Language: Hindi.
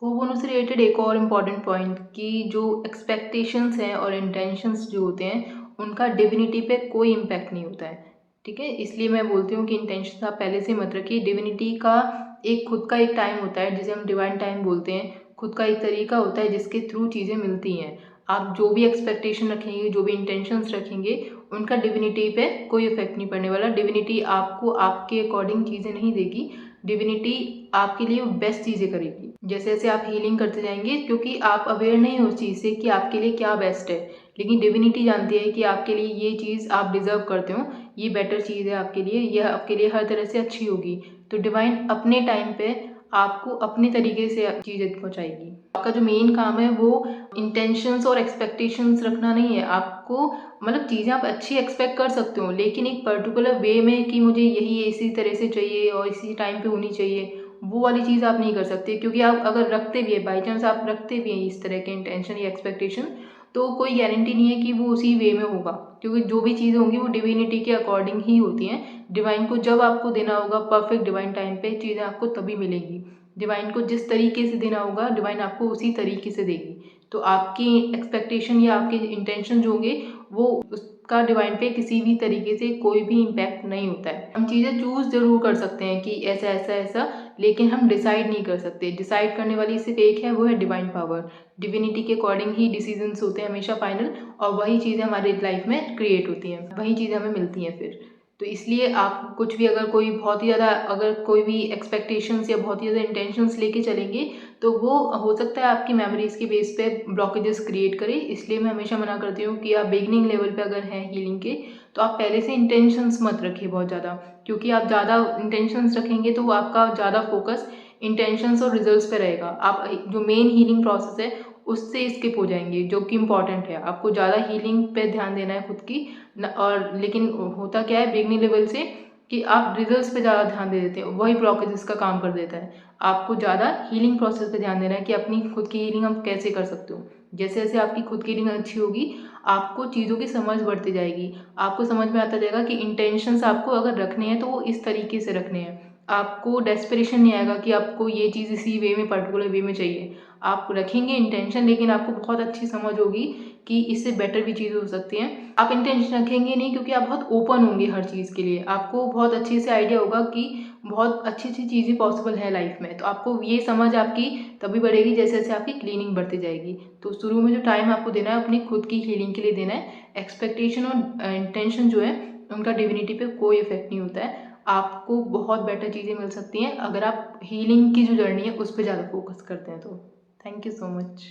होमोनो से रिलेटेड एक और इम्पॉर्टेंट पॉइंट कि जो एक्सपेक्टेशंस हैं और इंटेंशंस जो होते हैं उनका डिविनिटी पे कोई इम्पैक्ट नहीं होता है। ठीक है, इसलिए मैं बोलती हूँ कि इंटेंशन आप पहले से मत रखिए। डिविनिटी का एक खुद का एक टाइम होता है जिसे हम डिवाइन टाइम बोलते हैं। खुद का एक तरीका होता है जिसके थ्रू चीज़ें मिलती हैं। आप जो भी एक्सपेक्टेशन रखेंगे, जो भी इंटेंशंस रखेंगे, उनका डिविनिटी पे कोई इफेक्ट नहीं पड़ने वाला। डिविनिटी आपको आपके अकॉर्डिंग चीज़ें नहीं देगी। डिविनिटी आपके लिए बेस्ट चीज़ें करेगी। जैसे जैसे आप हीलिंग करते जाएंगे, क्योंकि आप अवेयर नहीं हो उस चीज़ से कि आपके लिए क्या बेस्ट है, लेकिन डिविनिटी जानती है कि आपके लिए ये चीज़ आप डिज़र्व करते हो, ये बेटर चीज़ है आपके लिए, यह आपके लिए हर तरह से अच्छी होगी। तो डिवाइन अपने टाइम पे आपको अपने तरीके से चीज़ें पहुँचाएगी। आपका जो मेन काम है वो इंटेंशंस और एक्सपेक्टेशंस रखना नहीं है। आपको मतलब चीज़ें आप अच्छी एक्सपेक्ट कर सकते हो, लेकिन एक पर्टिकुलर वे में कि मुझे यही इसी तरह से चाहिए और इसी टाइम पे होनी चाहिए, वो वाली चीज़ आप नहीं कर सकते। क्योंकि आप अगर रखते भी है, बाई चांस आप रखते भी हैं इस तरह के इंटेंशन या एक्सपेक्टेशन, तो कोई गारंटी नहीं है कि वो उसी वे में होगा। क्योंकि जो भी चीज़ें होंगी वो डिविनिटी के अकॉर्डिंग ही होती हैं। डिवाइन को जब आपको देना होगा परफेक्ट डिवाइन टाइम पे, चीज़ें आपको तभी मिलेंगी। डिवाइन को जिस तरीके से देना होगा, डिवाइन आपको उसी तरीके से देगी। तो आपकी एक्सपेक्टेशन या आपके इंटेंशन जो होंगे, वो उसका डिवाइन पे किसी भी तरीके से कोई भी इम्पैक्ट नहीं होता है। हम चीज़ें चूज़ ज़रूर कर सकते हैं कि ऐसा ऐसा ऐसा, लेकिन हम डिसाइड नहीं कर सकते। डिसाइड करने वाली सिर्फ एक है, वो है डिवाइन पावर। डिविनिटी के अकॉर्डिंग ही डिसीजंस होते हैं हमेशा फाइनल, और वही चीज़ें हमारे लाइफ में क्रिएट होती हैं, वही चीज़ें हमें मिलती हैं फिर। तो इसलिए आप कुछ भी अगर कोई बहुत ही ज़्यादा अगर कोई भी एक्सपेक्टेशंस या बहुत ही ज़्यादा इंटेंशंस लेके चलेंगे, तो वो हो सकता है आपकी मेमोरीज़ के बेस पे ब्लॉकेजेस क्रिएट करे। इसलिए मैं हमेशा मना करती हूँ कि आप बिगिनिंग लेवल पे अगर हैं हीलिंग के, तो आप पहले से इंटेंशंस मत रखिए बहुत ज़्यादा। क्योंकि आप ज़्यादा इंटेंशंस रखेंगे तो आपका ज़्यादा फोकस इंटेंशंस और रिजल्ट्स पे रहेगा। आप जो मेन हीलिंग प्रोसेस है उससे स्किप हो जाएंगे, जो कि इम्पॉर्टेंट है। आपको ज़्यादा हीलिंग पे ध्यान देना है खुद की और लेकिन होता क्या है बिगिनिंग लेवल से कि आप रिजल्ट्स पे ज़्यादा ध्यान दे देते हैं, वही ब्लॉकेजेस का काम कर देता है। आपको ज़्यादा हीलिंग प्रोसेस पे ध्यान देना है कि अपनी खुद की हीलिंग हम कैसे कर सकते हो। जैसे जैसे आपकी खुद की हीलिंग अच्छी होगी, आपको चीज़ों की समझ बढ़ती जाएगी। आपको समझ में आता जाएगा कि इंटेंशंस आपको अगर रखने हैं तो वो इस तरीके से रखने हैं। आपको डेस्परेशन नहीं आएगा कि आपको ये चीज़ इसी वे में पर्टिकुलर वे में चाहिए। आप रखेंगे इंटेंशन, लेकिन आपको बहुत अच्छी समझ होगी कि इससे बेटर भी चीज़ हो सकती हैं। आप इंटेंशन रखेंगे नहीं क्योंकि आप बहुत ओपन होंगे हर चीज़ के लिए। आपको बहुत अच्छे से आइडिया होगा कि बहुत अच्छी-अच्छी चीज़ें पॉसिबल है लाइफ में। तो आपको ये समझ आपकी तभी बढ़ेगी जैसे-जैसे आपकी क्लीनिंग बढ़ती जाएगी। तो शुरू में जो टाइम आपको देना है अपनी खुद की हीलिंग के लिए देना है। एक्सपेक्टेशन और इंटेंशन जो है उनका डिविनिटी पे कोई इफ़ेक्ट नहीं होता है। आपको बहुत बेटर चीज़ें मिल सकती हैं अगर आप हीलिंग की जो जर्नी है उस पे ज़्यादा फोकस करते हैं तो। Thank you so much.